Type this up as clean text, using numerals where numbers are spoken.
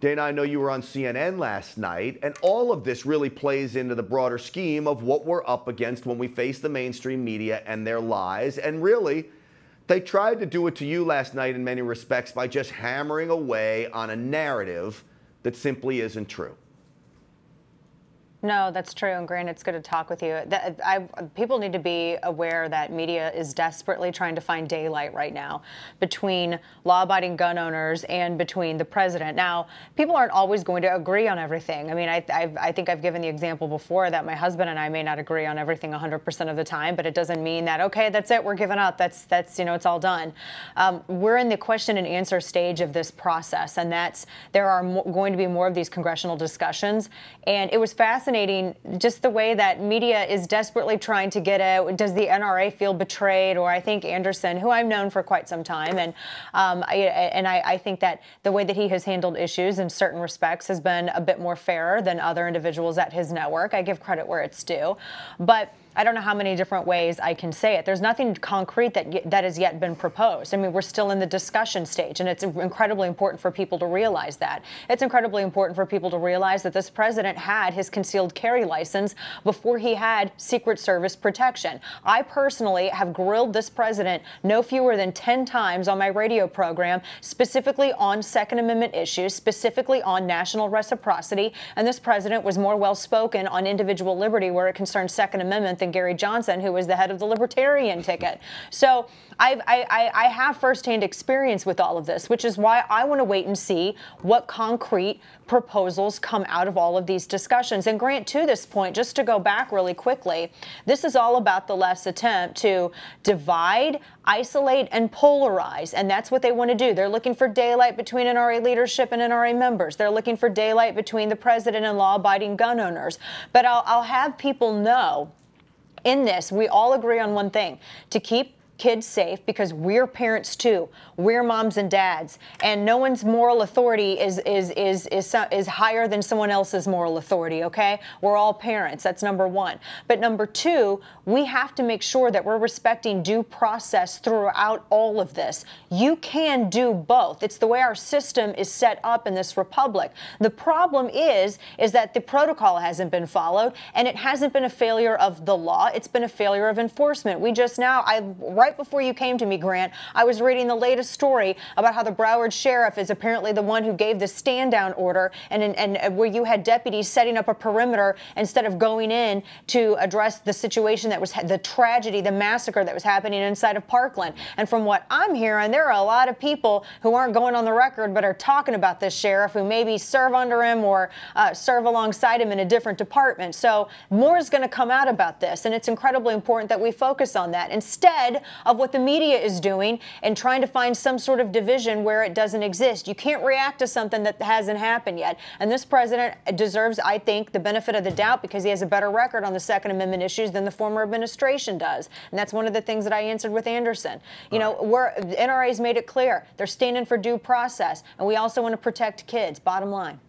Dana, I know you were on CNN last night, and all of this really plays into the broader scheme of what we're up against when we face the mainstream media and their lies. And really, they tried to do it to you last night in many respects by just hammering away on a narrative that simply isn't true. No, that's true. And Grant, it's good to talk with you. People need to be aware that media is desperately trying to find daylight right now between law-abiding gun owners and between the president. Now, people aren't always going to agree on everything. I mean, I think I've given the example before that my husband and I may not agree on everything 100% of the time, but it doesn't mean that, okay, that's it, we're giving up. That's it's all done. We're in the question and answer stage of this process, and there are going to be more of these congressional discussions. And it was fascinating just the way that media is desperately trying to get at, does the NRA feel betrayed? Or I think Anderson, who I've known for quite some time, and I think that the way that he has handled issues in certain respects has been a bit more fairer than other individuals at his network. I give credit where it's due. But I don't know how many different ways I can say it. There's nothing concrete that has yet been proposed. I mean, we're still in the discussion stage, and it's incredibly important for people to realize that. It's incredibly important for people to realize that this president had his concealed carry license before he had Secret Service protection. I personally have grilled this president no fewer than 10 times on my radio program, specifically on Second Amendment issues, specifically on national reciprocity, and this president was more well-spoken on individual liberty where it concerns Second Amendment than Gary Johnson, who was the head of the Libertarian ticket. So I have firsthand experience with all of this, which is why I want to wait and see what concrete proposals come out of all of these discussions. And Grant, to this point, just to go back really quickly, this is all about the left's attempt to divide, isolate, and polarize. And that's what they want to do. They're looking for daylight between NRA leadership and NRA members. They're looking for daylight between the president and law-abiding gun owners. But I'll have people know, in this, we all agree on one thing: to keep kids safe, because we're parents too. We're moms and dads, and no one's moral authority is higher than someone else's moral authority. Okay, we're all parents. That's number one. But number two, we have to make sure that we're respecting due process throughout all of this. You can do both. It's the way our system is set up in this republic. The problem is that the protocol hasn't been followed, and it hasn't been a failure of the law. It's been a failure of enforcement. We just now, right before you came to me, Grant, I was reading the latest story about how the Broward sheriff is apparently the one who gave the stand-down order, and where you had deputies setting up a perimeter instead of going in to address the situation that was the tragedy, the massacre that was happening inside of Parkland. And from what I'm hearing, there are a lot of people who aren't going on the record but are talking about this sheriff who maybe serve under him or serve alongside him in a different department. So more is going to come out about this, and it's incredibly important that we focus on that instead of what the media is doing and trying to find some sort of division where it doesn't exist. You can't react to something that hasn't happened yet. And this president deserves, I think, the benefit of the doubt because he has a better record on the Second Amendment issues than the former administration does. And that's one of the things that I answered with Anderson. You know, NRA's made it clear. They're standing for due process. And we also want to protect kids, bottom line.